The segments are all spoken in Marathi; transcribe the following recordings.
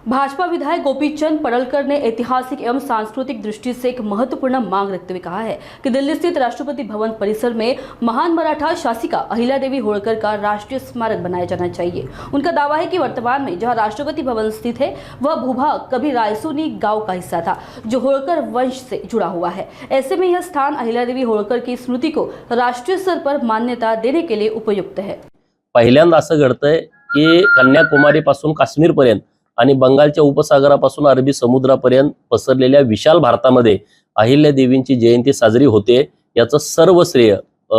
भाजपा विधायक गोपीचंद पडळकर ने ऐतिहासिक एवं सांस्कृतिक दृष्टि से एक महत्वपूर्ण मांग रखते हुए कहा है कि दिल्ली स्थित राष्ट्रपति भवन परिसर में महान मराठा शासिका अहिल्यादेवी होळकर का राष्ट्रीय स्मारक बनाया जाना चाहिए। उनका दावा है कि वर्तमान में जहां राष्ट्रपति भवन स्थित है वह भूभाग कभी रायसोनी गांव का हिस्सा था जो होळकर वंश से जुड़ा हुआ है। ऐसे में यह स्थान अहिल्यादेवी होळकर की स्मृति को राष्ट्रीय स्तर पर मान्यता देने के लिए उपयुक्त है। पहिल्यांदा असं घडतंय की कन्याकुमारी पासून काश्मीर पर्यंत आणि बंगालच्या उपसागरापासून अरबी समुद्रापर्यंत पसरलेल्या विशाल भारतामध्ये अहिल्यादेवींची जयंती साजरी होते। याचं सर्व श्रेय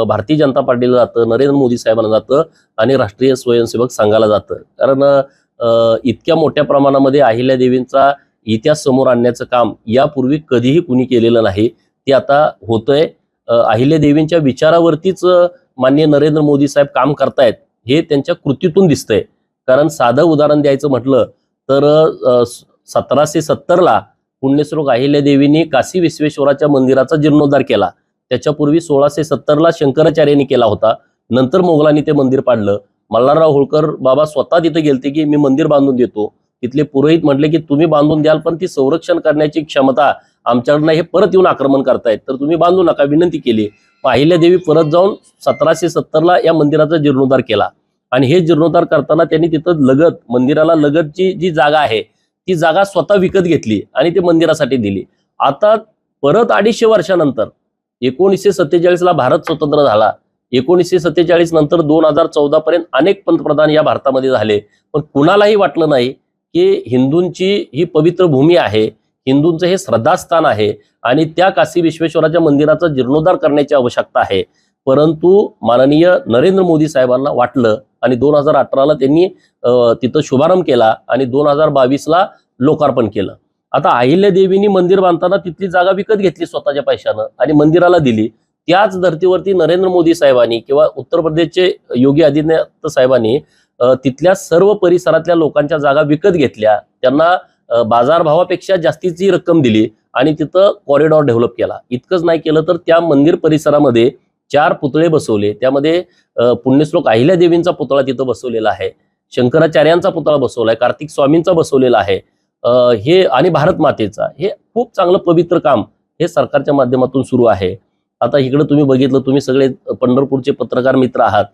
भारतीय जनता पार्टीला जातं, नरेंद्र मोदी साहेबांना जातं आणि राष्ट्रीय स्वयंसेवक संघाला जातं। कारण इतक्या मोठ्या प्रमाणामध्ये अहिल्यादेवींचा इतिहास समोर आणण्याचं काम यापूर्वी कधीही कुणी केलेलं नाही, ते आता होतंय। अहिल्यादेवींच्या विचारावरतीच माननीय नरेंद्र मोदी साहेब काम करतायत हे त्यांच्या कृतीतून दिसतंय। कारण साधं उदाहरण द्यायचं म्हटलं तर 1770 ला पुण्यश्लोक अहिल्यादेवींनी काशी विश्वेश्वराच्या मंदिराचा जीर्णोद्धार केला। त्याच्यापूर्वी 1670 ला शंकराचार्यांनी केला होता। नंतर मोगलांनी ते मंदिर पाडलं। मल्हारराव होळकर बाबा स्वतः तिथे गेलते की मी मंदिर बांधून देतो। तिथले पुरोहित म्हटले की तुम्ही बांधून द्याल पण ती संरक्षण करण्याची क्षमता आमच्याकडे हे परत येऊन आक्रमण करतायत तर तुम्ही बांधू नका, विनंती केली। अहिल्यादेवी परत जाऊन 1770 ला या मंदिराचा जीर्णोद्धार केला आणि हे जीर्णोद्धार करताना त्यांनी तिथं लगत मंदिराला लगतची जी जागा आहे ती जागा स्वतः विकत घेतली आणि ते मंदिरासाठी दिली। आता परत 250 वर्षानंतर 1947 ला भारत स्वतंत्र झाला। 1947 नंतर 2014 पर्यंत अनेक पंतप्रधान या भारतामध्ये झाले, पण कुणालाही वाटलं नाही की हिंदूंची ही पवित्र भूमी आहे, हिंदूंचं हे श्रद्धास्थान आहे आणि त्या काशी विश्वेश्वराच्या मंदिराचा जीर्णोद्धार करण्याची आवश्यकता आहे। परंतु माननीय नरेंद्र मोदी साहेबांना वाटलं आणि 2018 ला त्यांनी तिथं शुभारंभ केला आणि 2022 ला लोकार्पण केलं। आता अहिल्यादेवींनी मंदिर बांधताना तिथली जागा विकत घेतली स्वतःच्या पैशानं आणि मंदिराला दिली। त्याच धर्तीवरती नरेंद्र मोदी साहेबांनी किंवा उत्तर प्रदेशचे योगी आदित्यनाथ साहेबांनी तिथल्या सर्व परिसरातल्या लोकांच्या जागा विकत घेतल्या, त्यांना बाजारभावापेक्षा जास्तीची रक्कम दिली आणि तिथं कॉरिडॉर डेव्हलप केला। इतकंच नाही केलं तर त्या मंदिर परिसरामध्ये 4 पुतळे बसवले। त्यामध्ये पुण्यश्लोक अहिल्यादेवींचा पुतळा तिथं बसवलेला आहे, शंकराचार्यांचा पुतळा बसवलाय, कार्तिक स्वामींचा बसवलेला आहे, हे आणि भारत मातेचा। हे खूप चांगलं पवित्र काम हे सरकारच्या माध्यमातून सुरू आहे। आता इकडे तुम्ही बघितलं, तुम्ही सगळे पंढरपूरचे पत्रकार मित्र आहात,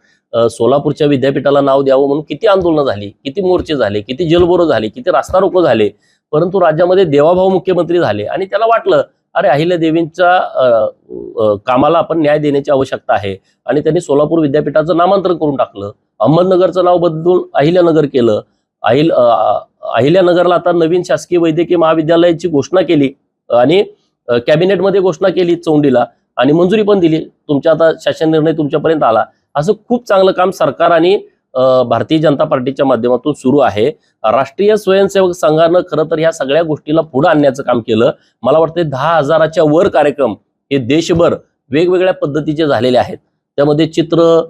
सोलापूरच्या विद्यापीठाला नाव द्यावं म्हणून किती आंदोलनं झाली, किती मोर्चे झाले, किती जलबोरो झाले, किती रास्ता रोको झाले, परंतु राज्यामध्ये देवाभाऊ मुख्यमंत्री झाले आणि त्याला वाटलं अरे अहिल्यादेवींच्या कामाला आपण न्याय देण्याची आवश्यकता आहे आणि त्यांनी सोलापूर विद्यापीठाचं नामांतरण करून टाकलं। अहमदनगरचं नाव बदलून अहिल्यानगर केलं। अहिल्यानगरला आता नवीन शासकीय वैद्यकीय महाविद्यालयाची घोषणा केली आणि कॅबिनेटमध्ये घोषणा केली चौंडीला आणि मंजुरी पण दिली। तुमच्या आता शासन निर्णय तुमच्यापर्यंत आला। असं खूप चांगलं काम सरकार आणि भारतीय जनता पार्टीच्या माध्यमातून सुरू आहे। राष्ट्रीय स्वयंसेवक संघानं खरं तर ह्या सगळ्या गोष्टीला पुढे आणण्याचं काम केलं। मला वाटतं 10,000च्या वर कार्यक्रम हे देशभर वेगवेगळ्या पद्धतीचे झालेले आहेत। त्यामध्ये चित्र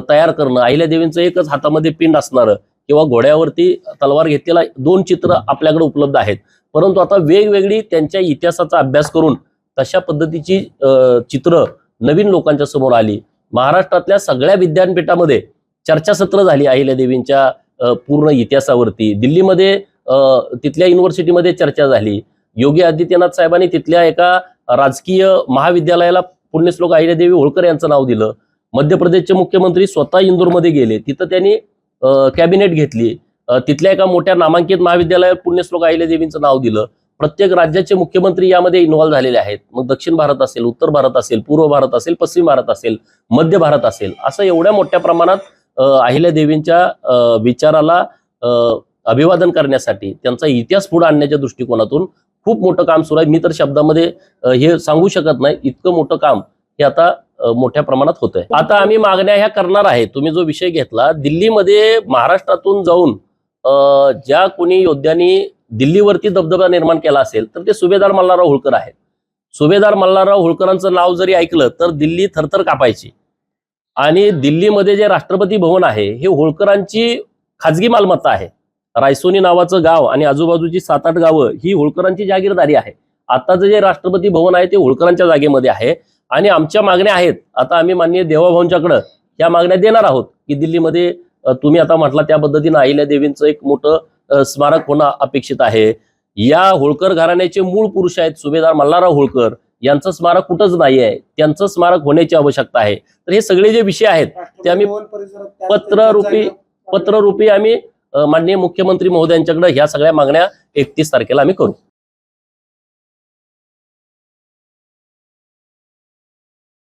तयार करणं, अहिल्यादेवींचं एकच हातामध्ये पिंड असणारं किंवा घोड्यावरती तलवार घेतलेला 2 चित्र आपल्याकडे उपलब्ध आहेत, परंतु आता वेगवेगळी त्यांच्या इतिहासाचा अभ्यास करून तशा पद्धतीची चित्र नवीन लोकांच्या समोर आली। महाराष्ट्रातल्या सगळ्या विद्यापीठामध्ये चर्चासत्र झाली अहिल्यादेवींच्या पूर्ण इतिहासावरती। दिल्लीमध्ये तिथल्या युनिव्हर्सिटीमध्ये चर्चा झाली। योगी आदित्यनाथ साहेबांनी तिथल्या एका राजकीय महाविद्यालयाला पुण्यश्लोक अहिल्यादेवी होळकर यांचं नाव दिलं। मध्य प्रदेशचे मुख्यमंत्री स्वतः इंदूरमध्ये गेले, तिथं त्यांनी कॅबिनेट घेतली, तिथल्या एका मोठ्या नामांकित महाविद्यालयात पुण्यश्लोक अहिल्यादेवींचं नाव दिलं। प्रत्येक राज्याचे मुख्यमंत्री यामध्ये इन्व्हॉल्व झालेले आहेत। मग दक्षिण भारत असेल, उत्तर भारत असेल, पूर्व भारत असेल, पश्चिम भारत असेल, मध्य भारत असेल, असं एवढ्या मोठ्या प्रमाणात अहिल्यादेवींच्या विचाराला अभिवादन करण्यासाठी त्यांचा इतिहास पुढे आणण्याच्या दृष्टिकोनातून खूप मोठं काम सुरू आहे। मी तर शब्दामध्ये हे सांगू शकत नाही, इतकं मोठं काम हे आता मोठ्या प्रमाणात होत आहे। आता आम्ही मागण्या ह्या करणार आहे। तुम्ही जो विषय घेतला, दिल्लीमध्ये महाराष्ट्रातून जाऊन ज्या कोणी योद्ध्यांनी दिल्लीवरती दबदबा निर्माण केला असेल तर ते सुभेदार मल्हारराव होळकर आहेत। सुभेदार मल्हारराव होळकरांचं नाव जरी ऐकलं तर दिल्ली थरथर कापायची। आणि दिल्लीमध्ये जे राष्ट्रपती भवन आहे हे होळकरांची खाजगी मालमत्ता आहे। रायसोनी नावाचं गाव आणि आजूबाजूची 7-8 गावं ही होळकरांची जागीरदारी आहे। आताचं जे राष्ट्रपती भवन आहे ते होळकरांच्या जागेमध्ये आहे आणि आमच्या मागण्या आहेत। आता आम्ही माननीय देवाभाऊंच्याकडे या मागण्या देणार आहोत की दिल्लीमध्ये तुम्ही आता म्हटला त्या पद्धतीने अहिल्यादेवींचं एक मोठं स्मारक होणं अपेक्षित आहे. या होळकर घराण्याचे मूळ पुरुष आहेत सुभेदार मल्हारराव होळकर, यांचं स्मारक कुठंच नाही आहे, त्यांचं स्मारक होण्याची आवश्यकता आहे. तर हे सगळे जे विषय आहेत ते आम्ही पत्ररूपी आम्ही माननीय मुख्यमंत्री महोदयांच्याकडे ह्या सगळ्या मागण्या 31 तारखेला आम्ही करू.